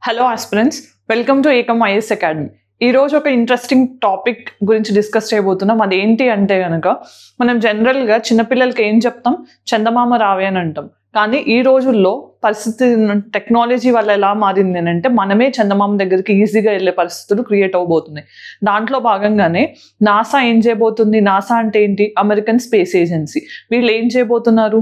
Hello aspirants, welcome to Ekam IAS academy. ఈరోజు ఒక interesting topic గురించి డిస్కస్ చేయబోతున్నాం. అదేంటి అంటే కనుక మనం జనరల్గా చిన్నపిల్లలకి ఏం చెప్తాం, చందమామ రావే అని అంటాం. కానీ ఈ రోజుల్లో పరిస్థితి టెక్నాలజీ వల్ల ఎలా మారింది అని అంటే మనమే చందమామ దగ్గరికి ఈజీగా వెళ్ళే పరిస్థితులు క్రియేట్ అవబోతున్నాయి. దాంట్లో భాగంగానే నాసా ఏం చేయబోతుంది, నాసా అంటే ఏంటి, అమెరికన్ స్పేస్ ఏజెన్సీ, వీళ్ళు ఏం చేయబోతున్నారు,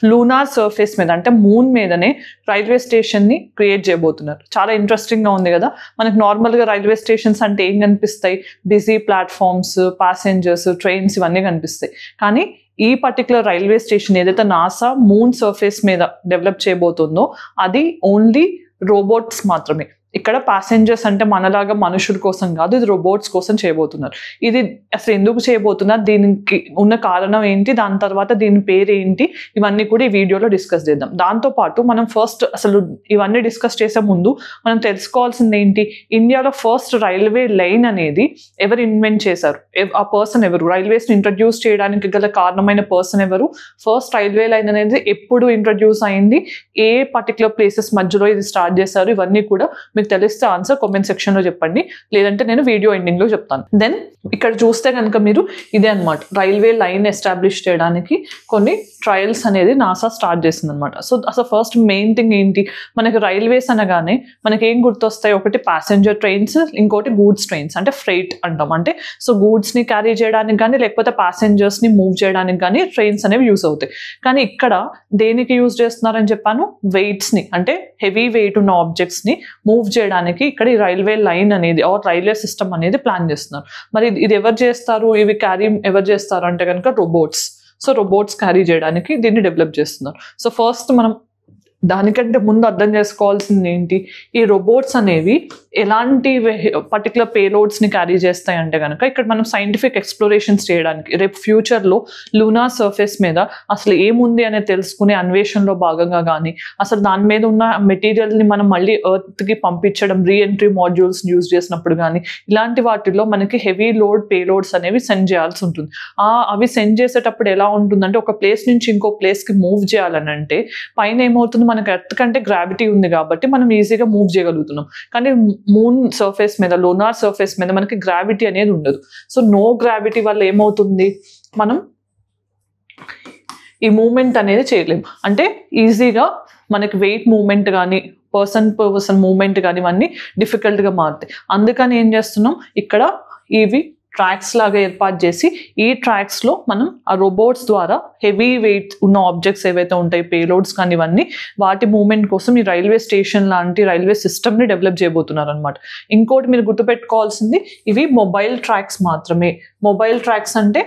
లూనార్ సర్ఫేస్ మీద అంటే మూన్ మీదనే రైల్వే స్టేషన్ని క్రియేట్ చేయబోతున్నారు. చాలా ఇంట్రెస్టింగ్గా ఉంది కదా. మనకు నార్మల్గా రైల్వే స్టేషన్స్ అంటే ఏం కనిపిస్తాయి, బిజీ ప్లాట్ఫామ్స్, ప్యాసింజర్స్, ట్రైన్స్ ఇవన్నీ కనిపిస్తాయి. కానీ ఈ పర్టికులర్ రైల్వే స్టేషన్ ఏదైతే నాసా మూన్ సర్ఫేస్ మీద డెవలప్ చేయబోతుందో అది ఓన్లీ రోబోట్స్ మాత్రమే. ఇక్కడ ప్యాసింజర్స్ అంటే మనలాగా మనుషుల కోసం కాదు, ఇది రోబోట్స్ కోసం చేయబోతున్నారు. ఇది అసలు ఎందుకు చేయబోతున్నారు, దీనికి ఉన్న కారణం ఏంటి, దాని తర్వాత దీని పేరు ఏంటి, ఇవన్నీ కూడా ఈ వీడియోలో డిస్కస్ చేద్దాం. దాంతోపాటు మనం ఫస్ట్ అసలు ఇవన్నీ డిస్కస్ చేసే ముందు మనం తెలుసుకోవాల్సింది ఏంటి, ఇండియాలో ఫస్ట్ రైల్వే లైన్ అనేది ఎవరు ఇన్వెంట్ చేశారు, ఆ పర్సన్ ఎవరు, రైల్వేస్ని ఇంట్రడ్యూస్ చేయడానికి గల కారణమైన పర్సన్ ఎవరు, ఫస్ట్ రైల్వే లైన్ అనేది ఎప్పుడు ఇంట్రడ్యూస్ అయింది, ఏ పర్టికులర్ ప్లేసెస్ మధ్యలో ఇది స్టార్ట్ చేశారు, ఇవన్నీ కూడా మీకు తెలిస్తే ఆన్సర్ కామెంట్ సెక్షన్లో చెప్పండి, లేదంటే నేను వీడియో ఎండింగ్లో చెప్తాను. దెన్ ఇక్కడ చూస్తే కనుక మీరు ఇదే అనమాట, రైల్వే లైన్ ఎస్టాబ్లిష్ చేయడానికి కొన్ని ట్రయల్స్ అనేది నాసా స్టార్ట్ చేసింది అనమాట. సో అసలు ఫస్ట్ మెయిన్ థింగ్ ఏంటి, మనకి రైల్వేస్ అనగానే మనకి ఏం గుర్తొస్తాయి, ఒకటి ప్యాసింజర్ ట్రైన్స్, ఇంకోటి గూడ్స్ ట్రైన్స్ అంటే ఫ్రైట్ అంటాం. అంటే సో గూడ్స్ని క్యారీ చేయడానికి కానీ లేకపోతే ప్యాసింజర్స్ని మూవ్ చేయడానికి కానీ ట్రైన్స్ అనేవి యూస్ అవుతాయి. కానీ ఇక్కడ దేనికి యూజ్ చేస్తున్నారని చెప్పాను, వెయిట్స్ని అంటే హెవీ వెయిట్ ఉన్న ఆబ్జెక్ట్స్ని మూవ్ చేయడానికి ఇక్కడ ఈ రైల్వే లైన్ అనేది ఆర్ రైల్వే సిస్టమ్ అనేది ప్లాన్ చేస్తున్నారు. మరి ఇది ఎవరు చేస్తారు, ఇవి క్యారీ ఎవరు చేస్తారు అంటే కనుక రోబోట్స్. సో రోబోట్స్ క్యారీ చేయడానికి దీన్ని డెవలప్ చేస్తున్నారు. సో ఫస్ట్ మనం దానికంటే ముందు అర్థం చేసుకోవాల్సింది ఏంటి, ఈ రోబోట్స్ అనేవి ఎలాంటి పర్టికులర్ పేలోడ్స్ని క్యారీ చేస్తాయి అంటే కనుక ఇక్కడ మనం సైంటిఫిక్ ఎక్స్ప్లోరేషన్స్ చేయడానికి రేపు ఫ్యూచర్లో లూనార్ సర్ఫేస్ మీద అసలు ఏముంది అనేది తెలుసుకునే అన్వేషణలో భాగంగా కానీ అసలు దాని మీద ఉన్న మెటీరియల్ని మనం మళ్ళీ ఎర్త్కి పంపించడం, రీఎంట్రీ మాడ్యూల్స్ యూజ్ చేసినప్పుడు కానీ ఇలాంటి వాటిల్లో మనకి హెవీ లోడ్ పేలోడ్స్ అనేవి సెండ్ చేయాల్సి ఉంటుంది. అవి సెండ్ చేసేటప్పుడు ఎలా ఉంటుందంటే ఒక ప్లేస్ నుంచి ఇంకో ప్లేస్కి మూవ్ చేయాలని అంటే పైన ఏమవుతుంది, మనకి ఎర్త్ కంటే గ్రావిటీ ఉంది కాబట్టి మనం ఈజీగా మూవ్ చేయగలుగుతున్నాం. కానీ మూన్ సర్ఫేస్ మీద, లూనార్ సర్ఫేస్ మీద మనకి గ్రావిటీ అనేది ఉండదు. సో నో గ్రావిటీ వల్ల ఏమవుతుంది, మనం ఈ మూమెంట్ అనేది చేయలేము. అంటే ఈజీగా మనకి వెయిట్ మూమెంట్ కానీ పర్సన్ మూమెంట్ కానీ ఇవన్నీ డిఫికల్ట్గా మారుతాయి. అందుకని ఏం చేస్తున్నాం, ఇక్కడ ఇవి ట్రాక్స్ లాగా ఏర్పాటు చేసి ఈ ట్రాక్స్లో మనం ఆ రోబోట్స్ ద్వారా హెవీ వెయిట్ ఉన్న ఆబ్జెక్ట్స్ ఏవైతే ఉంటాయి, పేలోడ్స్ కానీ ఇవన్నీ, వాటి మూవ్మెంట్ కోసం ఈ రైల్వే స్టేషన్ లాంటి రైల్వే సిస్టమ్ని డెవలప్ చేయబోతున్నారు అనమాట. ఇంకోటి మీరు గుర్తుపెట్టుకోవాల్సింది, ఇవి మొబైల్ ట్రాక్స్ మాత్రమే. మొబైల్ ట్రాక్స్ అంటే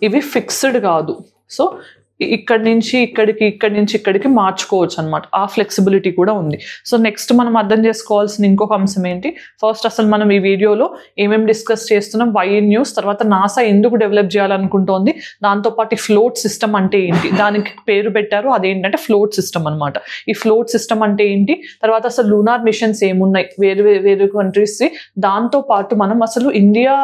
ఇవి ఫిక్స్డ్ కాదు. సో ఇక్కడి నుంచి ఇక్కడికి మార్చుకోవచ్చు అనమాట. ఆ ఫ్లెక్సిబిలిటీ కూడా ఉంది. సో నెక్స్ట్ మనం అర్థం చేసుకోవాల్సిన ఇంకొక అంశం ఏంటి, ఫస్ట్ అసలు మనం ఈ వీడియోలో ఏమేమి డిస్కస్ చేస్తున్నాం, వై ఇన్ న్యూస్, తర్వాత నాసా ఎందుకు డెవలప్ చేయాలనుకుంటోంది, దాంతోపాటు ఈ ఫ్లోట్ సిస్టమ్ అంటే ఏంటి, దానికి పేరు పెట్టారు, అదేంటంటే ఫ్లోట్ సిస్టమ్ అనమాట. ఈ ఫ్లోట్ సిస్టమ్ అంటే ఏంటి, తర్వాత అసలు లూనార్ మిషన్స్ ఏమున్నాయి వేరు కంట్రీస్, దాంతోపాటు మనం అసలు ఇండియా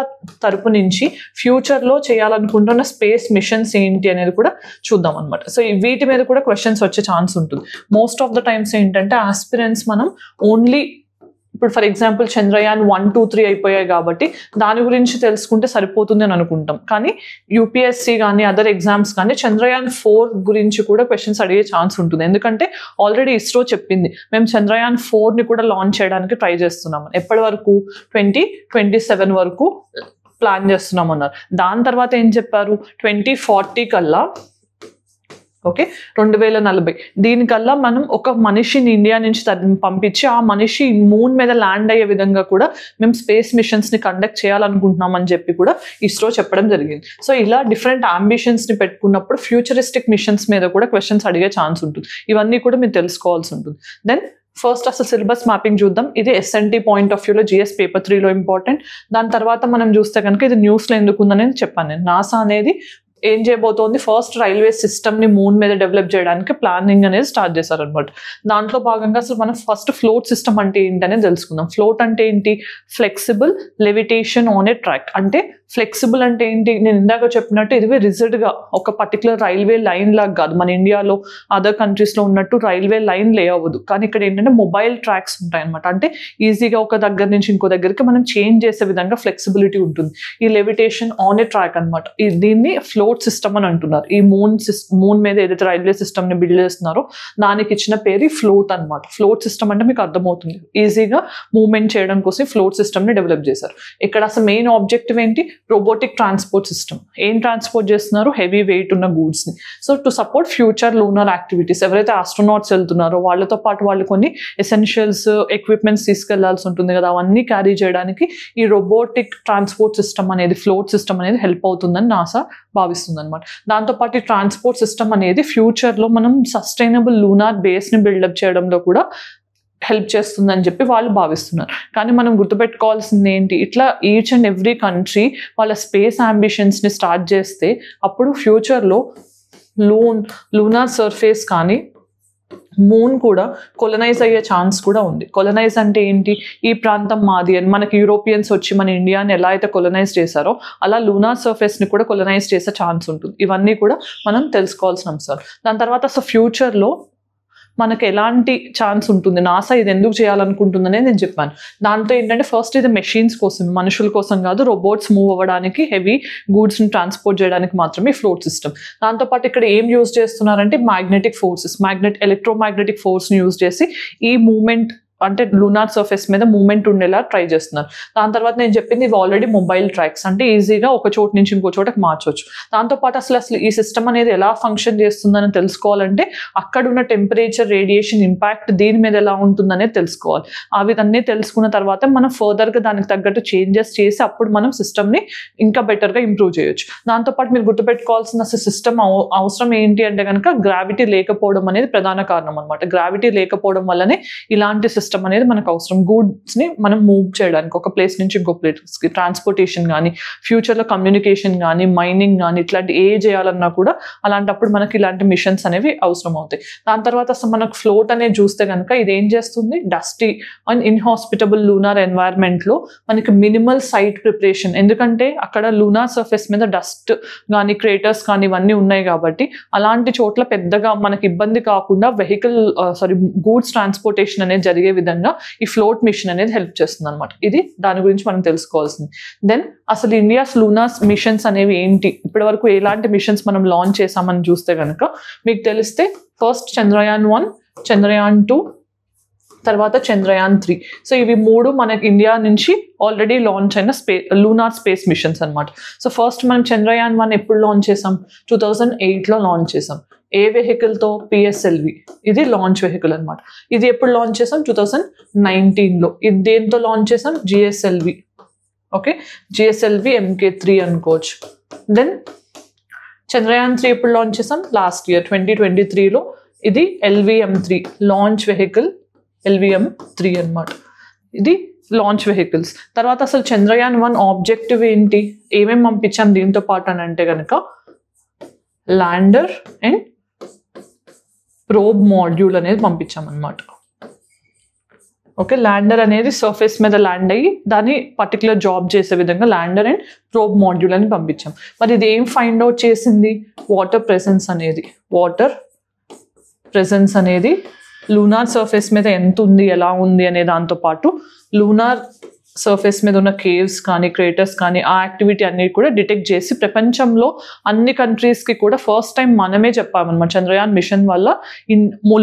తరపు నుంచి ఫ్యూచర్లో చేయాలనుకుంటున్న స్పేస్ మిషన్స్ ఏంటి అనేది కూడా చూద్దాం అనమాట. సో వీటి మీద కూడా క్వశ్చన్స్ వచ్చే ఛాన్స్ ఉంటుంది. మోస్ట్ ఆఫ్ ద టైమ్స్ ఏంటంటే ఆస్పిరెంట్స్ మనం ఓన్లీ ఇప్పుడు ఫర్ ఎగ్జాంపుల్ చంద్రయాన్ 1, 2, 3 అయిపోయాయి కాబట్టి దాని గురించి తెలుసుకుంటే సరిపోతుంది అని అనుకుంటాం. కానీ యూపీఎస్సీ కానీ అదర్ ఎగ్జామ్స్ కానీ చంద్రయాన్ 4 గురించి కూడా క్వశ్చన్స్ అడిగే ఛాన్స్ ఉంటుంది. ఎందుకంటే ఆల్రెడీ ఇస్రో చెప్పింది మేము చంద్రయాన్ 4ని కూడా లాంచ్ చేయడానికి ట్రై చేస్తున్నాం. ఎప్పటి వరకు, 2027 వరకు ప్లాన్ చేస్తున్నాం అన్నారు. దాని తర్వాత ఏం చెప్పారు, 2040 కల్లా, ఓకే 2040 దీనికల్లా మనం ఒక మనిషిని ఇండియా నుంచి పంపించి ఆ మనిషి మూన్ మీద ల్యాండ్ అయ్యే విధంగా కూడా మేము స్పేస్ మిషన్స్ని కండక్ట్ చేయాలనుకుంటున్నాం అని చెప్పి కూడా ఇస్రో చెప్పడం జరిగింది. సో ఇలా డిఫరెంట్ అంబిషన్స్ని పెట్టుకున్నప్పుడు ఫ్యూచరిస్టిక్ మిషన్స్ మీద కూడా క్వశ్చన్స్ అడిగే ఛాన్స్ ఉంటుంది. ఇవన్నీ కూడా మీరు తెలుసుకోవాల్సి ఉంటుంది. దెన్ ఫస్ట్ అసలు సిలబస్ మ్యాపింగ్ చూద్దాం. ఇది ఎస్ఎన్టీ పాయింట్ ఆఫ్ వ్యూలో జిఎస్ పేపర్ 3లో ఇంపార్టెంట్. దాని తర్వాత మనం చూస్తే కనుక ఇది న్యూస్లో ఎందుకు ఉందనేది చెప్పాను నేను. నాసా అనేది ఏం చేయబోతోంది, ఫస్ట్ రైల్వే సిస్టమ్ని మూన్ మీద డెవలప్ చేయడానికి ప్లానింగ్ అనేది స్టార్ట్ చేశారనమాట. దాంట్లో భాగంగా అసలు మనం ఫస్ట్ ఫ్లోట్ సిస్టమ్ అంటే ఏంటనేది తెలుసుకుందాం. ఫ్లోట్ అంటే ఏంటి, flexible levitation on a track. అంటే ఫ్లెక్సిబుల్ అంటే ఏంటి, నేను ఇందాక చెప్పినట్టు ఇది రిజిడ్గా ఒక పర్టికులర్ రైల్వే లైన్ లాగా కాదు, మన ఇండియాలో అదర్ కంట్రీస్లో ఉన్నట్టు రైల్వే లైన్ లే అవ్వదు. కానీ ఇక్కడ ఏంటంటే మొబైల్ ట్రాక్స్ ఉంటాయి అనమాట. అంటే ఈజీగా ఒక దగ్గర నుంచి ఇంకో దగ్గరికి మనం చేంజ్ చేసే విధంగా ఫ్లెక్సిబిలిటీ ఉంటుంది. ఈ లెవిటేషన్ ఆన్ ఏ ట్రాక్ అనమాట. దీన్ని ఫ్లోట్ సిస్టమ్ అని అంటున్నారు. ఈ మూన్ మీద ఏదైతే రైల్వే సిస్టమ్ని బిల్డ్ చేస్తున్నారో దానికి ఇచ్చిన పేరు ఫ్లోట్ అనమాట. ఫ్లోట్ సిస్టమ్ అంటే మీకు అర్థమవుతుంది, ఈజీగా మూవ్మెంట్ చేయడం కోసం ఫ్లోట్ సిస్టమ్ని డెవలప్ చేశారు. ఇక్కడ అసలు మెయిన్ ఆబ్జెక్టివ్ ఏంటి, రోబోటిక్ ట్రాన్స్పోర్ట్ సిస్టమ్. ఏం ట్రాన్స్పోర్ట్ చేస్తున్నారు, హెవీ వెయిట్ ఉన్న గూడ్స్ని. So to support future lunar activities, ఎవరైతే ఆస్ట్రోనాట్స్ వెళ్తున్నారో వాళ్ళతో పాటు వాళ్ళు కొన్ని ఎసెన్షియల్స్ ఎక్విప్మెంట్స్ తీసుకెళ్లాల్సి ఉంటుంది కదా, అవన్నీ క్యారీ చేయడానికి ఈ రోబోటిక్ ట్రాన్స్పోర్ట్ సిస్టమ్ అనేది, ఫ్లోట్ సిస్టమ్ అనేది హెల్ప్ అవుతుందని నాసా భావిస్తుంది అనమాట. దాంతోపాటు ఈ ట్రాన్స్పోర్ట్ సిస్టమ్ అనేది ఫ్యూచర్లో మనం సస్టైనబుల్ లూనార్ బేస్ని బిల్డప్ చేయడంలో కూడా హెల్ప్ చేస్తుందని చెప్పి వాళ్ళు భావిస్తున్నారు. కానీ మనం గుర్తుపెట్టుకోవాల్సింది ఏంటి, ఇట్లా ఈచ్ అండ్ ఎవ్రీ కంట్రీ వాళ్ళ స్పేస్ అంబిషన్స్ని స్టార్ట్ చేస్తే అప్పుడు ఫ్యూచర్లో లూనార్ సర్ఫేస్ కానీ మూన్ కూడా కొలనైజ్ అయ్యే ఛాన్స్ కూడా ఉంది. కొలనైజ్ అంటే ఏంటి, ఈ ప్రాంతం మాది అని మనకి యూరోపియన్స్ వచ్చి మన ఇండియాని ఎలా అయితే కొలనైజ్ చేశారో అలా లూనార్ సర్ఫేస్ని కూడా కొలనైజ్ చేసే ఛాన్స్ ఉంటుంది. ఇవన్నీ కూడా మనం తెలుసుకోవాల్సిన అంశాలు. దాని తర్వాత అసలు ఫ్యూచర్లో మనకు ఎలాంటి ఛాన్స్ ఉంటుంది, నాసా ఇది ఎందుకు చేయాలనుకుంటుందనే నేను చెప్పాను. దాంతో ఏంటంటే ఫస్ట్ ఇది మెషిన్స్ కోసం, మనుషుల కోసం కాదు, రోబోట్స్ మూవ్ అవ్వడానికి, హెవీ గూడ్స్ని ట్రాన్స్పోర్ట్ చేయడానికి మాత్రమే ఫ్లోట్ సిస్టమ్. దాంతోపాటు ఇక్కడ ఏం యూజ్ చేస్తున్నారంటే మ్యాగ్నెటిక్ ఫోర్సెస్, ఎలక్ట్రోమాగ్నెటిక్ ఫోర్స్ని యూజ్ చేసి ఈ మూమెంట్ అంటే లూనార్ సర్ఫేస్ మీద మూమెంట్ ఉండేలా ట్రై చేస్తున్నారు. దాని తర్వాత నేను చెప్పింది ఇవి ఆల్రెడీ మొబైల్ ట్రాక్స్, అంటే ఈజీగా ఒక చోటు నుంచి ఇంకో చోటకి మార్చవచ్చు. దాంతోపాటు అసలు ఈ సిస్టమ్ అనేది ఎలా ఫంక్షన్ చేస్తుందని తెలుసుకోవాలంటే అక్కడ ఉన్న టెంపరేచర్, రేడియేషన్ ఇంపాక్ట్ దీని మీద ఎలా ఉంటుందనేది తెలుసుకోవాలి. అన్నీ తెలుసుకున్న తర్వాత మనం ఫర్దర్గా దానికి తగ్గట్టు చేంజెస్ చేసి అప్పుడు మనం సిస్టమ్ని ఇంకా బెటర్గా ఇంప్రూవ్ చేయొచ్చు. దాంతోపాటు మీరు గుర్తుపెట్టుకోవాల్సిన అసలు సిస్టమ్ అవసరం ఏంటి అంటే కనుక గ్రావిటీ లేకపోవడం అనేది ప్రధాన కారణం అనమాట. గ్రావిటీ లేకపోవడం వల్లనే ఇలాంటి సిస్టమ్ అనేది మనకు అవసరం. గూడ్స్ని మనం మూవ్ చేయడానికి ఒక ప్లేస్ నుంచి ఇంకో ప్లేస్కి, ట్రాన్స్పోర్టేషన్ కానీ, ఫ్యూచర్లో కమ్యూనికేషన్ కానీ, మైనింగ్ కానీ, ఇట్లాంటి ఏ చేయాలన్నా కూడా అలాంటప్పుడు మనకి ఇలాంటి మిషన్స్ అనేవి అవసరం అవుతాయి. దాని తర్వాత అసలు మనకు ఫ్లోట్ అనేది చూస్తే కనుక ఇది ఏం చేస్తుంది, డస్టీ అండ్ ఇన్హాస్పిటబుల్ లూనార్ ఎన్వైర్న్మెంట్లో మనకి మినిమల్ సైట్ ప్రిపరేషన్, ఎందుకంటే అక్కడ లూనార్ సర్ఫేస్ మీద డస్ట్ కానీ క్రేటర్స్ కానీ ఇవన్నీ ఉన్నాయి కాబట్టి అలాంటి చోట్ల పెద్దగా మనకి ఇబ్బంది కాకుండా గూడ్స్ ట్రాన్స్పోర్టేషన్ అనేది జరిగే విధంగా ఈ ఫ్లోట్ మిషన్ అనేది హెల్ప్ చేస్తుంది అనమాట. ఇది దాని గురించి మనం తెలుసుకోవాల్సింది. దెన్ అసలు ఇండియాస్ లూనార్ మిషన్స్ అనేవి ఏంటి, ఇప్పటి వరకు ఎలాంటి మిషన్స్ మనం లాంచ్ చేసామని చూస్తే కనుక మీకు తెలిస్తే ఫస్ట్ చంద్రయాన్-1, చంద్రయాన్-2, తర్వాత చంద్రయాన్-3. సో ఇవి 3 మనకి ఇండియా నుంచి ఆల్రెడీ లాంచ్ అయిన లూనార్ స్పేస్ మిషన్స్ అనమాట. సో ఫస్ట్ మనం చంద్రయాన్-1 ఎప్పుడు లాంచ్ చేసాం, 2008లో లాంచ్ చేసాం. ఏ వెహికల్తో, PSLV, ఇది లాంచ్ వెహికల్ అనమాట. ఇది ఎప్పుడు లాంచ్ చేసాం, 2019లో. ఇది దేంతో లాంచ్ చేసాం, GSLV. ఓకే, GSLV MK3 అనుకోవచ్చు. దెన్ చంద్రయాన్-3 ఎప్పుడు లాంచ్ చేసాం, లాస్ట్ ఇయర్ 2023లో. ఇది LVM-3 లాంచ్ వెహికల్, LVM-3 అనమాట. ఇది లాంచ్ వెహికల్స్. తర్వాత అసలు చంద్రయాన్-1 ఆబ్జెక్టివ్ ఏంటి, ఏమేమి పంపించాం దీంతో పాటు అని అంటే కనుక ల్యాండర్ అండ్ ప్రోబ్ మాడ్యూల్ అనేది పంపించామన్నమాట. ఓకే, ల్యాండర్ అనేది సర్ఫేస్ మీద ల్యాండ్ అయ్యి దాన్ని పర్టికులర్ జాబ్ చేసే విధంగా ల్యాండర్ అండ్ ప్రోబ్ మాడ్యూల్ అని పంపించాం. మరి ఇది ఏం ఫైండ్ అవుట్ చేసింది, వాటర్ ప్రెసెన్స్ అనేది లూనార్ సర్ఫేస్ మీద ఎంత ఉంది, ఎలా ఉంది అనే దాంతోపాటు లూనార్ సర్ఫేస్ మీద ఉన్న కేవ్స్ కానీ, క్రేటర్స్ కానీ, ఆ యాక్టివిటీ అన్ని కూడా డిటెక్ట్ చేసి ప్రపంచంలో అన్ని కంట్రీస్కి కూడా ఫస్ట్ టైం మనమే చెప్పామన్నమాట. చంద్రయాన్ మిషన్ వల్ల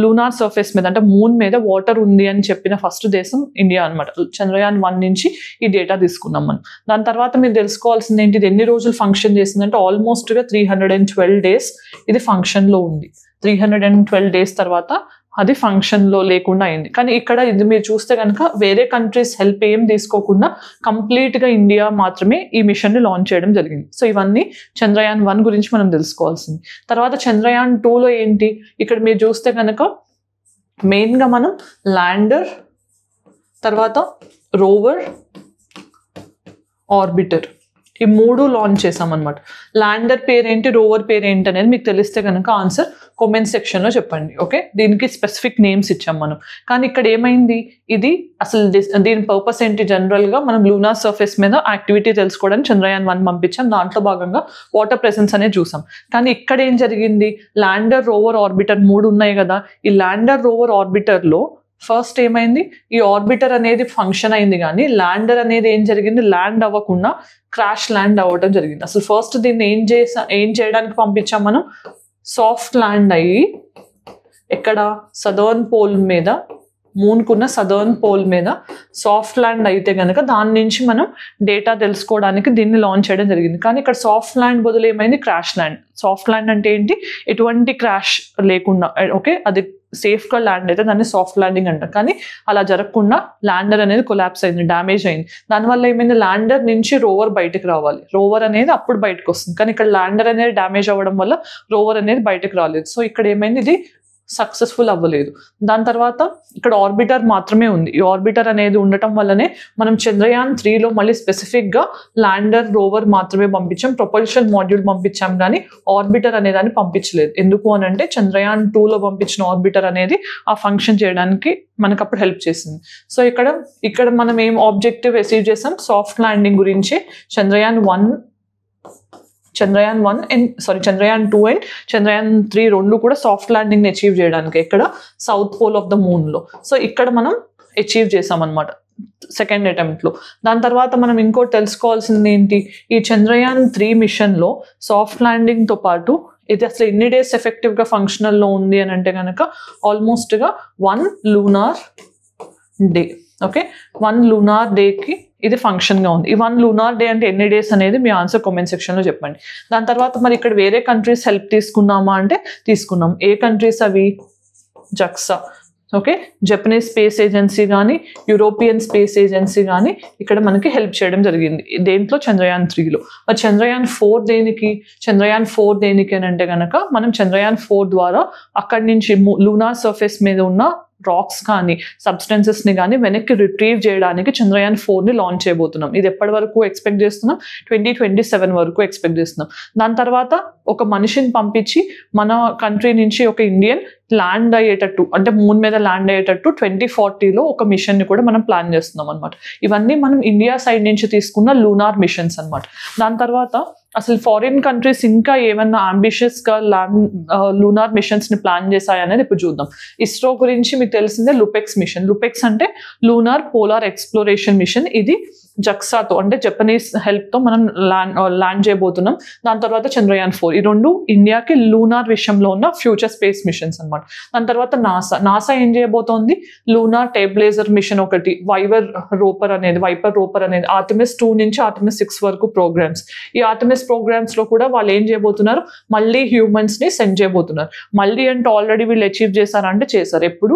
లూనార్ సర్ఫేస్ మీద అంటే మూన్ మీద వాటర్ ఉంది అని చెప్పిన ఫస్ట్ దేశం ఇండియా అనమాట. చంద్రయాన్-1 నుంచి ఈ డేటా తీసుకున్నాం మనం. దాని తర్వాత మీరు తెలుసుకోవాల్సింది ఏంటి, ఇది ఎన్ని రోజులు ఫంక్షన్ చేసిందంటే ఆల్మోస్ట్గా 312 days ఇది ఫంక్షన్లో ఉంది. 312 days తర్వాత అది ఫంక్షన్లో లేకుండా అయింది. కానీ ఇక్కడ ఇది మీరు చూస్తే కనుక వేరే కంట్రీస్ హెల్ప్ ఏం తీసుకోకుండా కంప్లీట్గా ఇండియా మాత్రమే ఈ మిషన్ని లాంచ్ చేయడం జరిగింది. సో ఇవన్నీ చంద్రయాన్-1 గురించి మనం తెలుసుకోవాల్సింది. తర్వాత చంద్రయాన్-2లో ఏంటి, ఇక్కడ మీరు చూస్తే కనుక మెయిన్గా మనం ల్యాండర్, తర్వాత రోవర్, ఆర్బిటర్, ఈ 3 లాంచ్ చేసామన్నమాట. ల్యాండర్ పేరేంటి, రోవర్ పేరేంటి అనేది మీకు తెలిస్తే కనుక ఆన్సర్ కామెంట్ సెక్షన్లో చెప్పండి. ఓకే, దీనికి స్పెసిఫిక్ నేమ్స్ ఇచ్చాం మనం. కానీ ఇక్కడ ఏమైంది, ఇది అసలు దీని పర్పస్ ఏంటి, జనరల్గా మనం లూనార్ సర్ఫేస్ మీద యాక్టివిటీ తెలుసుకోవడానికి చంద్రయాన్ 1 పంపించాం. దాంట్లో భాగంగా వాటర్ ప్రెసెన్స్ అనేది చూసాం. కానీ ఇక్కడ ఏం జరిగింది, ల్యాండర్, రోవర్, ఆర్బిటర్ 3 ఉన్నాయి కదా. ఈ ల్యాండర్, రోవర్, ఆర్బిటర్లో ఫస్ట్ ఏమైంది, ఈ ఆర్బిటర్ అనేది ఫంక్షన్ అయింది కానీ ల్యాండర్ అనేది ఏం జరిగింది, ల్యాండ్ అవ్వకుండా క్రాష్ ల్యాండ్ అవ్వడం జరిగింది. అసలు ఫస్ట్ దీన్ని ఏం చేయడానికి పంపించాం మనం, సాఫ్ట్ ల్యాండ్ అయ్యి ఎక్కడ సదర్న్ పోల్ మీద, మూన్కున్న సదర్న్ పోల్ మీద సాఫ్ట్ ల్యాండ్ అయితే కనుక దాని నుంచి మనం డేటా తెలుసుకోవడానికి దీన్ని లాంచ్ చేయడం జరిగింది. కానీ ఇక్కడ సాఫ్ట్ ల్యాండ్ బదులు ఏమైంది, క్రాష్ ల్యాండ్. సాఫ్ట్ ల్యాండ్ అంటే ఏంటి, ఎటువంటి క్రాష్ లేకుండా, ఓకే, అది సేఫ్గా ల్యాండ్ అయితే దాన్ని సాఫ్ట్ ల్యాండింగ్ అంటాం. కానీ అలా జరగకుండా ల్యాండర్ అనేది కొలాప్స్ అయింది, డ్యామేజ్ అయింది. దానివల్ల ఏమైంది, ల్యాండర్ నుంచి రోవర్ బయటకు రావాలి, రోవర్ అనేది అప్పుడు బయటకు వస్తుంది. కానీ ఇక్కడ ల్యాండర్ అనేది డ్యామేజ్ అవ్వడం వల్ల రోవర్ అనేది బయటకు రాలేదు. సో ఇక్కడ ఏమైంది, ఇది సక్సెస్ఫుల్ అవ్వలేదు. దాని తర్వాత ఇక్కడ ఆర్బిటర్ మాత్రమే ఉంది. ఈ ఆర్బిటర్ అనేది ఉండటం వల్లనే మనం చంద్రయాన్ 3లో మళ్ళీ స్పెసిఫిక్గా ల్యాండర్, రోవర్ మాత్రమే పంపించాం. ప్రొపల్షన్ మాడ్యూల్ పంపించాం కానీ ఆర్బిటర్ అనేదాన్ని పంపించలేదు. ఎందుకు అని అంటే చంద్రయాన్ 2లో పంపించిన ఆర్బిటర్ అనేది ఆ ఫంక్షన్ చేయడానికి మనకు అప్పుడు హెల్ప్ చేసింది. సో ఇక్కడ మనం ఏం ఆబ్జెక్టివ్ అచీవ్ చేసాం, సాఫ్ట్ ల్యాండింగ్ గురించి చంద్రయాన్ 1 అండ్ చంద్రయాన్ 2 అండ్ చంద్రయాన్ 3 రెండు కూడా సాఫ్ట్ ల్యాండింగ్ని అచీవ్ చేయడానికి ఇక్కడ సౌత్ పోల్ ఆఫ్ ద మూన్లో. సో ఇక్కడ మనం అచీవ్ చేసామన్నమాట సెకండ్ అటెంప్ట్లో. దాని తర్వాత మనం ఇంకోటి తెలుసుకోవాల్సింది ఏంటి, ఈ చంద్రయాన్ 3 మిషన్లో సాఫ్ట్ ల్యాండింగ్తో పాటు ఇది అసలు ఎన్ని డేస్ ఎఫెక్టివ్గా ఫంక్షనల్లో ఉంది అని అంటే కనుక ఆల్మోస్ట్గా 1 లూనార్ డే. ఓకే, 1 లూనార్ డేకి ఇది ఫంక్షన్గా ఉంది. ఈ 1 లూనార్ డే అంటే ఎన్ని డేస్ అనేది మీ ఆన్సర్ కామెంట్ సెక్షన్లో చెప్పండి. దాని తర్వాత మరి ఇక్కడ వేరే కంట్రీస్ హెల్ప్ తీసుకున్నామా అంటే తీసుకున్నాం. ఏ కంట్రీస్ అవి, జక్సా, ఓకే, జపనీస్ స్పేస్ ఏజెన్సీ కానీ యూరోపియన్ స్పేస్ ఏజెన్సీ కానీ ఇక్కడ మనకి హెల్ప్ చేయడం జరిగింది. దేంట్లో, చంద్రయాన్ 3లో. మరి చంద్రయాన్ 4 దేనికి అని అంటే కనుక మనం చంద్రయాన్ 4 ద్వారా అక్కడి నుంచి లూనార్ సర్ఫేస్ మీద ఉన్న రాక్స్ కానీ సబ్స్టెన్సెస్ని కానీ వెనక్కి రిట్రీవ్ చేయడానికి చంద్రయాన్ 4ని లాంచ్ చేయబోతున్నాం. ఇది ఎప్పటి వరకు ఎక్స్పెక్ట్ చేస్తున్నాం, 2027 వరకు ఎక్స్పెక్ట్ చేస్తున్నాం. దాని తర్వాత ఒక మనిషిని పంపించి మన కంట్రీ నుంచి ఒక ఇండియన్ ల్యాండ్ అయ్యేటట్టు, అంటే మూన్ మీద ల్యాండ్ అయ్యేటట్టు 2040లో ఒక మిషన్ని కూడా మనం ప్లాన్ చేస్తున్నాం అనమాట. ఇవన్నీ మనం ఇండియా సైడ్ నుంచి తీసుకున్న లూనార్ మిషన్స్ అనమాట. దాని తర్వాత అసలు ఫారిన్ కంట్రీస్ ఇంకా ఏమన్నా అంబిషియస్గా లూనార్ మిషన్స్ని ప్లాన్ చేశాయనేది ఇప్పుడు చూద్దాం. ఇస్రో గురించి మీకు తెలిసిందే, లుపెక్స్ మిషన్. లుపెక్స్ అంటే లూనార్ పోలార్ ఎక్స్ప్లోరేషన్ మిషన్. ఇది జక్సాతో అంటే జపనీస్ హెల్ప్తో మనం ల్యాండ్ చేయబోతున్నాం. దాని తర్వాత చంద్రయాన్ 4. ఈ రెండు ఇండియాకి లూనార్ విషయంలో ఉన్న ఫ్యూచర్ స్పేస్ మిషన్స్ అనమాట. దాని తర్వాత నాసా ఏం చేయబోతోంది, లూనార్ టేబ్లేజర్ మిషన్ ఒకటి, వైపర్ రోపర్ అనేది ఆర్టెమిస్ 2 నుంచి ఆర్టెమిస్ 6 వరకు ప్రోగ్రామ్స్. ఈ ఆర్టెమిస్ ప్రోగ్రామ్స్లో కూడా వాళ్ళు ఏం చేయబోతున్నారు, మళ్ళీ హ్యూమన్స్ని సెండ్ చేయబోతున్నారు. మళ్ళీ అంటే ఆల్రెడీ వీళ్ళు అచీవ్ చేశారంటే చేశారు. ఎప్పుడు,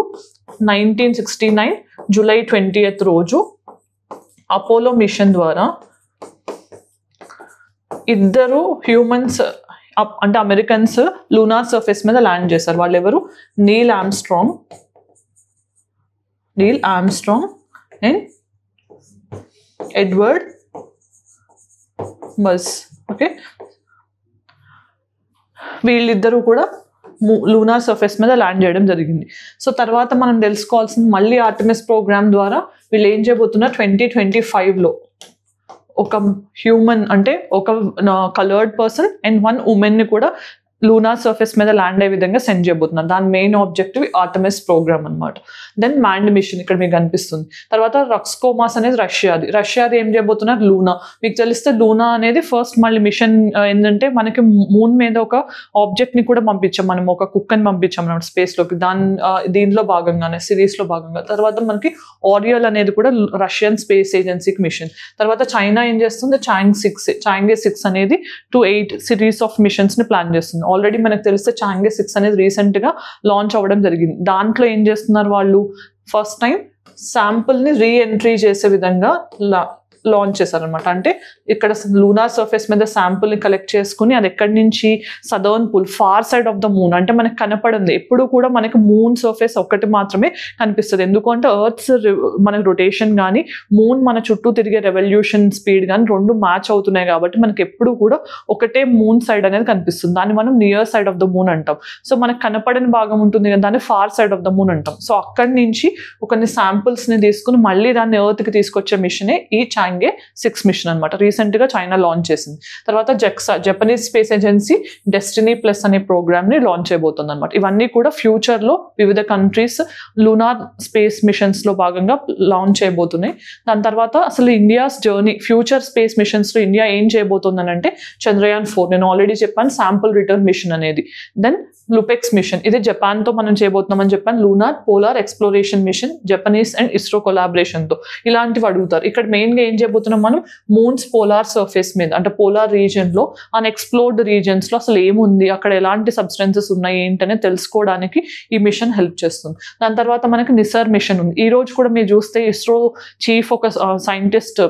1969 జూలై 20th రోజు అపోలో మిషన్ ద్వారా 2 హ్యూమన్స్ అంటే అమెరికన్స్ లూనార్ సర్ఫేస్ మీద ల్యాండ్ చేశారు. వాళ్ళు ఎవరు, Neel Armstrong and Edward buzz. Okay, వీళ్ళిద్దరూ కూడా లూనార్ సర్ఫేస్ మీద ల్యాండ్ చేయడం జరిగింది. సో తర్వాత మనం తెలుసుకోవాల్సింది, మళ్ళీ ఆర్టెమిస్ ప్రోగ్రామ్ ద్వారా వీళ్ళు ఏం చేయబోతున్నారు, 2025లో ఒక హ్యూమన్ అంటే ఒక కలర్డ్ పర్సన్ అండ్ 1 ఉమెన్ని కూడా లూనార్ సర్ఫేస్ మీద ల్యాండ్ అయ్యే విధంగా సెండ్ చేయబోతున్నారు. దాని మెయిన్ ఆబ్జెక్టివ్ ఆర్టెమిస్ ప్రోగ్రామ్ అనమాట. దెన్ మ్యాండ్ మిషన్ ఇక్కడ మీకు కనిపిస్తుంది. తర్వాత రక్స్కోమాస్ అనేది రష్యాది ఏం చేయబోతున్నారు, లూనా. మీకు తెలిస్తే లూనా అనేది ఫస్ట్ మళ్ళీ మిషన్ ఏంటంటే మనకి మూన్ మీద ఒక ఆబ్జెక్ట్ని కూడా పంపించాం, మనం ఒక కుక్కని పంపించాం అన్నమాట స్పేస్లోకి. దీనిలో భాగంగానే సిరీస్లో భాగంగా తర్వాత మనకి ఆరియల్ అనేది కూడా రష్యన్ స్పేస్ ఏజెన్సీకి మిషన్. తర్వాత చైనా ఏం చేస్తుంది, చాంగే 6 అనేది 8 సిరీస్ ఆఫ్ మిషన్స్ని ప్లాన్ చేస్తుంది. ఆల్రెడీ మనకు తెలిస్తే చాంగే 6 అనేది రీసెంట్గా లాంచ్ అవ్వడం జరిగింది. దాంట్లో ఏం చేస్తున్నారు వాళ్ళు, ఫస్ట్ టైం శాంపుల్ని రీఎంట్రీ చేసే విధంగా లాంచ్ చేశారనమాట. అంటే ఇక్కడ లూనార్ సర్ఫేస్ మీద శాంపుల్ ని కలెక్ట్ చేసుకుని అది ఎక్కడి నుంచి southern pole far side of the moon, అంటే మనకి కనపడింది ఎప్పుడు కూడా మనకి మూన్ సర్ఫేస్ ఒక్కటి మాత్రమే కనిపిస్తుంది. ఎందుకంటే ఎర్త్స్ మనకి రొటేషన్ కానీ మూన్ మన చుట్టూ తిరిగే రెవల్యూషన్ స్పీడ్ కానీ రెండు మ్యాచ్ అవుతున్నాయి కాబట్టి మనకి ఎప్పుడు కూడా ఒకటే మూన్ సైడ్ అనేది కనిపిస్తుంది. దాన్ని మనం near side of the moon అంటాం. సో మనకు కనపడని భాగం ఉంటుంది కదా, దాన్ని far side of the moon అంటాం. సో అక్కడి నుంచి కొన్ని శాంపుల్స్ ని తీసుకుని మళ్ళీ దాన్ని ఎర్త్ కి తీసుకొచ్చే మిషనే ఈ చాంగే 6 మిషన్ అనమాట. రీసెంట్ గా చైనా లాంచ్ చేసింది. తర్వాత Japanese space agency destiny plus అనే ప్రోగ్రామ్ ని లాంచ్ చేయబోతుంది అనమాట. ఇవన్నీ కూడా ఫ్యూచర్ లో వివిధ కంట్రీస్ లూనార్ స్పేస్ మిషన్స్ లో భాగంగా లాంచ్ చేయబోతున్నాయి. దాని తర్వాత అసలు India's journey future space missions లో ఇండియా ఏం చేయబోతుందని అంటే చంద్రయాన్ 4 నేను ఆల్రెడీ చెప్పాను, శాంపుల్ రిటర్న్ మిషన్ అనేది. దెన్ లుపెక్స్ మిషన్, ఇది జపాన్ తో మనం చేయబోతున్నామని చెప్పాను. Lunar polar exploration machine Japanese and ISRO collaboration తో ఇలాంటివి అడుగుతారు. ఇక్కడ మెయిన్ గా ఏం చేయబోతున్నాం మనం, మూన్స్ పోలార్ సర్ఫేస్ మీద అంటే పోలార్ రీజియన్ లో అన్ఎక్స్ప్లోర్డ్ రీజియన్స్ లో అసలు ఏముంది, అక్కడ ఎలాంటి సబ్స్టెన్సెస్ ఉన్నాయి ఏంటనే తెలుసుకోవడానికి ఈ మిషన్ హెల్ప్ చేస్తుంది. దాని తర్వాత మనకి నిసర్ మిషన్ ఉంది. ఈ రోజు కూడా మీరు చూస్తే ఇస్రో చీఫ్ ఒక సైంటిస్ట్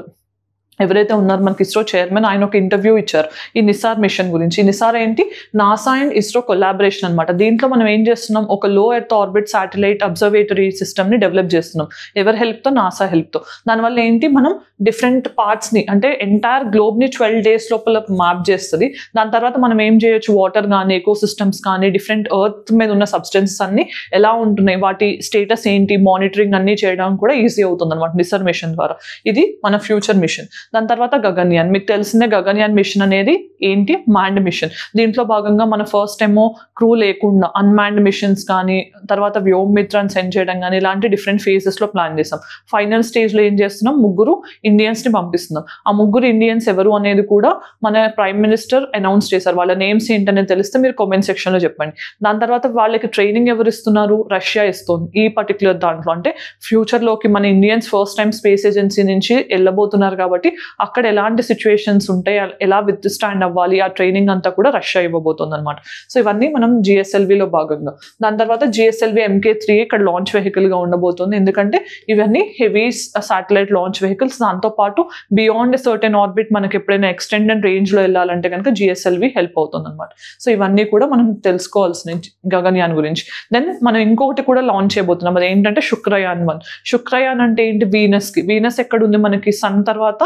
ఎవరైతే ఉన్నారు మనకి ఇస్రో చైర్మన్, ఆయన ఒక ఇంటర్వ్యూ ఇచ్చారు ఈ నిసార్ మిషన్ గురించి. ఈ నిసార్ ఏంటి, నాసా అండ్ ఇస్రో కొలాబరేషన్ అనమాట. దీంట్లో మనం ఏం చేస్తున్నాం, ఒక లో earth orbit satellite observatory system ని డెవలప్ చేస్తున్నాం. ఎవరి హెల్ప్ తో, నాసా హెల్ప్ తో. దానివల్ల ఏంటి, మనం డిఫరెంట్ పార్ట్స్ ని అంటే ఎంటైర్ గ్లోబ్ ని 12 days లోపల మ్యాప్ చేస్తుంది. దాని తర్వాత మనం ఏం చేయొచ్చు, వాటర్ కానీ ఎకో సిస్టమ్స్ కానీ డిఫరెంట్ ఎర్త్ మీద ఉన్న సబ్స్టెన్సెస్ అన్ని ఎలా ఉంటున్నాయి, వాటి స్టేటస్ ఏంటి, మానిటరింగ్ అన్ని చేయడం కూడా ఈజీ అవుతుంది అనమాట నిసర్ మిషన్ ద్వారా. ఇది మన ఫ్యూచర్ మిషన్. దాని తర్వాత గగన్యాన్, మీకు తెలిసిందే గగన్యాన్ మిషన్ అనేది ఏంటి, మ్యాండ్ మిషన్. దీంట్లో భాగంగా మన ఫస్ట్ ఏమో క్రూ లేకుండా అన్మాన్డ్ మిషన్స్ కానీ తర్వాత వ్యోమిత్రాన్ని సెండ్ చేయడం కానీ ఇలాంటి డిఫరెంట్ ఫేజెస్ లో ప్లాన్ చేస్తాం. ఫైనల్ స్టేజ్ లో ఏం చేస్తున్నాం, 3 ఇండియన్స్ ని పంపిస్తున్నాం. ఆ 3 ఇండియన్స్ ఎవరు అనేది కూడా మన ప్రైమ్ మినిస్టర్ అనౌన్స్ చేశారు. వాళ్ళ నేమ్స్ ఏంటనేది తెలిస్తే మీరు కామెంట్ సెక్షన్ లో చెప్పండి. దాని తర్వాత వాళ్ళకి ట్రైనింగ్ ఎవరు ఇస్తున్నారు, రష్యా ఇస్తుంది ఈ పర్టికులర్ దాంట్లో. అంటే ఫ్యూచర్ లోకి మన Indians first time space agency నుంచి వెళ్ళబోతున్నారు కాబట్టి అక్కడ ఎలాంటి సిచ్యువేషన్స్ ఉంటాయి, ఎలా విత్ స్టాండ్ అవ్వాలి, ఆ ట్రైనింగ్ అంతా కూడా రష్యా ఇవ్వబోతుంది అనమాట. సో ఇవన్నీ మనం జిఎస్ఎల్విలో భాగంగా. దాని తర్వాత జిఎస్ఎల్వి MK3 ఇక్కడ లాంచ్ వెహికల్ గా ఉండబోతుంది. ఎందుకంటే ఇవన్నీ హెవీ సాటిలైట్ లాంచ్ వెహికల్స్. దాంతో పాటు బియాండ్ సర్టెన్ ఆర్బిట్ మనకి ఎప్పుడైనా ఎక్స్టెండెడ్ రేంజ్ లో వెళ్ళాలంటే కనుక జిఎస్ఎల్వి హెల్ప్ అవుతుంది అనమాట. సో ఇవన్నీ కూడా మనం తెలుసుకోవాల్సిన గగన్యాన్ గురించి. దెన్ మనం ఇంకొకటి కూడా లాంచ్ చేయబోతున్నాం, అది ఏంటంటే శుక్రయాన్ 1. శుక్రయాన్ అంటే ఏంటి, వీనస్ కి. వీనస్ ఎక్కడ ఉంది మనకి, సన్ తర్వాత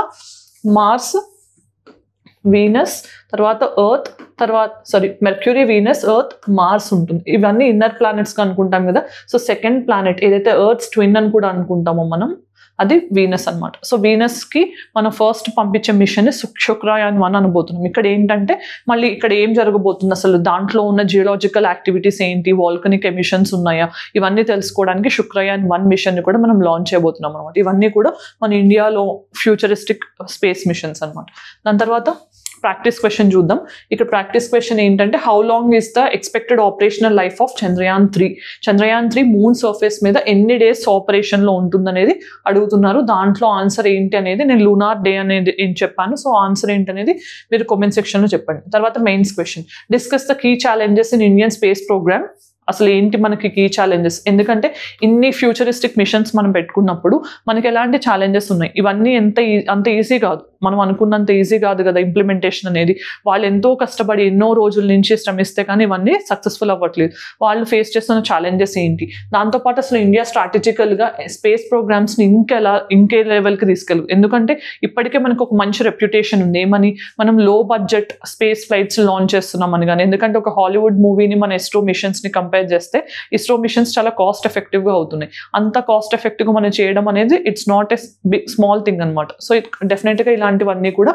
మార్స్, వీనస్ తర్వాత ఎర్త్, తర్వాత మెర్క్యూరీ, వీనస్, ఎర్త్, మార్స్ ఉంటుంది. ఇవన్నీ ఇన్నర్ ప్లానెట్స్ గా అనుకుంటాం కదా. సో సెకండ్ ప్లానెట్ ఏదైతే ఎర్త్స్ ట్విన్ అని కూడా అనుకుంటామో మనం, అది వీనస్ అనమాట. సో వీనస్ కి మనం ఫస్ట్ పంపించే మిషన్ శుక్రయాన్ 1 అనబోతున్నాం. ఇక్కడ ఏంటంటే మళ్ళీ ఇక్కడ ఏం జరగబోతుంది, అసలు దాంట్లో ఉన్న జియోలాజికల్ యాక్టివిటీస్ ఏంటి, వాల్కనిక్ ఎమిషన్స్ ఉన్నాయా, ఇవన్నీ తెలుసుకోవడానికి శుక్రయాన్ 1 మిషన్ ని కూడా మనం లాంచ్ చేయబోతున్నాం అనమాట. ఇవన్నీ కూడా మన ఇండియాలో ఫ్యూచరిస్టిక్ స్పేస్ మిషన్స్ అనమాట. దాని తర్వాత ప్రాక్టీస్ క్వశ్చన్ చూద్దాం. ఇక్కడ ప్రాక్టీస్ క్వశ్చన్ ఏంటంటే, how long is the expected operational life of Chandrayaan 3? Chandrayaan 3 moon surface మీద ఎన్ని డేస్ ఆపరేషన్ లో ఉంటుందనేది అడుగుతున్నారు. దాంట్లో ఆన్సర్ ఏంటి అనేది నేను లూనార్ డే అనేది ఏం చెప్పాను. సో ఆన్సర్ ఏంటనేది మీరు కామెంట్ సెక్షన్ లో చెప్పండి. తర్వాత mains question, discuss the key challenges in Indian space program. అసలు ఏంటి మనకి కీ ఛాలెంజెస్, ఎందుకంటే ఇన్ని ఫ్యూచరిస్టిక్ మిషన్స్ మనం పెట్టుకున్నప్పుడు మనకి ఎలాంటి ఛాలెంజెస్ ఉన్నాయి, ఇవన్నీ అంత ఈజీ కాదు, మనం అనుకున్నంత ఈజీ కాదు కదా ఇంప్లిమెంటేషన్ అనేది. వాళ్ళు ఎంతో కష్టపడి ఎన్నో రోజుల నుంచి శ్రమిస్తే కానీ ఇవన్నీ సక్సెస్ఫుల్ అవ్వట్లేదు. వాళ్ళు ఫేస్ చేస్తున్న ఛాలెంజెస్ ఏంటి, దాంతోపాటు అసలు ఇండియా స్ట్రాటజికల్గా స్పేస్ ప్రోగ్రామ్స్ని ఇంకే లెవెల్కి తీసుకెళ్ళదు. ఎందుకంటే ఇప్పటికే మనకు ఒక మంచి రెప్యుటేషన్ ఉంది, ఏమని, మనం లో బడ్జెట్ స్పేస్ ఫ్లైట్స్ లాంచ్ చేస్తున్నామని. కానీ ఎందుకంటే ఒక హాలీవుడ్ మూవీని మన ఇస్రో మిషన్స్ని కంపేర్ చేస్తే ఇస్రో మిషన్స్ చాలా కాస్ట్ ఎఫెక్టివ్గా అవుతున్నాయి. అంత కాస్ట్ ఎఫెక్టివ్గా మనం చేయడం అనేది it's not a small thing అనమాట. సో డెఫినెట్గా ఇలాంటివన్నీ కూడా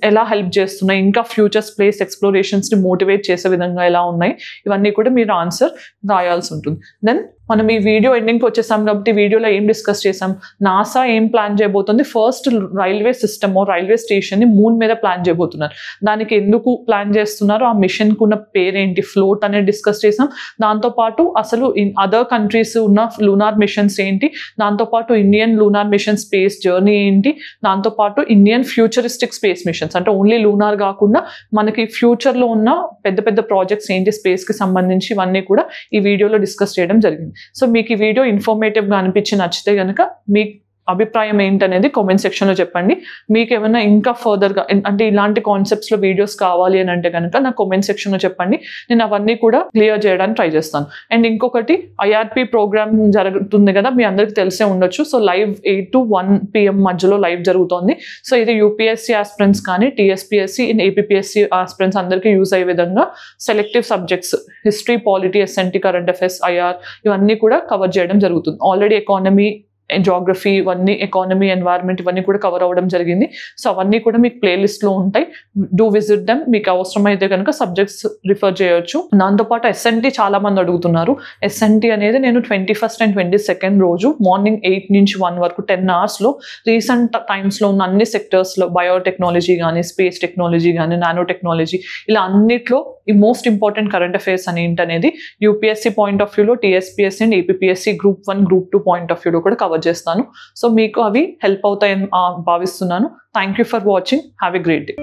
ఎలా హెల్ప్ చేస్తున్నాయి, ఇంకా ఫ్యూచర్ స్పేస్ ఎక్స్ప్లోరేషన్స్ని మోటివేట్ చేసే విధంగా ఎలా ఉన్నాయి, ఇవన్నీ కూడా మీరు ఆన్సర్ రాయాల్సి ఉంటుంది. దెన్ మనం ఈ వీడియో ఎండింగ్కి వచ్చేసాం కాబట్టి వీడియోలో ఏం డిస్కస్ చేసాం, నాసా ఏం ప్లాన్ చేయబోతుంది, ఫస్ట్ రైల్వే సిస్టమ్ రైల్వే స్టేషన్ని మూన్ మీద ప్లాన్ చేయబోతున్నారు. దానికి ఎందుకు ప్లాన్ చేస్తున్నారు, ఆ మిషన్కి ఉన్న పేరేంటి, ఫ్లోట్ అనేది డిస్కస్ చేసాం. దాంతోపాటు అసలు అదర్ కంట్రీస్ ఉన్న లూనార్ మిషన్స్ ఏంటి, దాంతోపాటు Indian lunar mission space journey ఏంటి, దాంతోపాటు ఇండియన్ ఫ్యూచరిస్టిక్ స్పేస్ మిషన్స్ అంటే ఓన్లీ లూనార్ కాకుండా మనకి ఫ్యూచర్లో ఉన్న పెద్ద పెద్ద ప్రాజెక్ట్స్ ఏంటి స్పేస్కి సంబంధించి, ఇవన్నీ కూడా ఈ వీడియోలో డిస్కస్ చేయడం జరిగింది. సో మీకు ఈ వీడియో ఇన్ఫర్మేటివ్గా అనిపించి నచ్చితే కనుక మీ అభిప్రాయం ఏంటనేది కామెంట్ సెక్షన్లో చెప్పండి. మీకు ఏమైనా ఇంకా ఫర్దర్గా అంటే ఇలాంటి కాన్సెప్ట్స్లో వీడియోస్ కావాలి అని అంటే కనుక నా కామెంట్ సెక్షన్లో చెప్పండి. నేను అవన్నీ కూడా క్లియర్ చేయడానికి ట్రై చేస్తాను. అండ్ ఇంకొకటి IRP ప్రోగ్రామ్ జరుగుతుంది కదా, మీ అందరికి తెలిసే ఉండొచ్చు. సో లైవ్ 8 to 1 PM మధ్యలో లైవ్ జరుగుతోంది. సో ఇది UPSC ఆస్పిరెంట్స్ కానీ TSPSC APPSC ఆస్పిరెంట్స్ అందరికీ యూజ్ అయ్యే విధంగా selective subjects history, polity, SNT, current affairs, IR ఇవన్నీ కూడా కవర్ చేయడం జరుగుతుంది. ఆల్రెడీ ఎకానమీ, జాగ్రఫీ ఇవన్నీ, ఎకానమీ, ఎన్వైర్న్మెంట్ ఇవన్నీ కూడా కవర్ అవ్వడం జరిగింది. సో అవన్నీ కూడా మీకు ప్లేలిస్ట్లో ఉంటాయి. Do visit them. మీకు అవసరమైతే కనుక సబ్జెక్ట్స్ రిఫర్ చేయొచ్చు. దాంతోపాటు SNT చాలా మంది అడుగుతున్నారు. SNT అనేది నేను 21st and 22nd రోజు మార్నింగ్ 8 నుంచి 1 వరకు 10 hours రీసెంట్ టైమ్స్లో ఉన్న అన్ని సెక్టర్స్లో బయోటెక్నాలజీ కానీ, స్పేస్ టెక్నాలజీ కానీ, నానో టెక్నాలజీ ఇలా అన్నిట్లో ఈ మోస్ట్ ఇంపార్టెంట్ కరెంట్ అఫైర్స్ అని ఏంటనేది UPSC పాయింట్ ఆఫ్ వ్యూలో, TSPSC and APPSC Group 1, Group 2 point of వ్యూలో కూడా కవర్ చేస్తాను. సో మీకు అవి హెల్ప్ అవుతాయని భావిస్తున్నాను. Thank you for watching. Have a great day.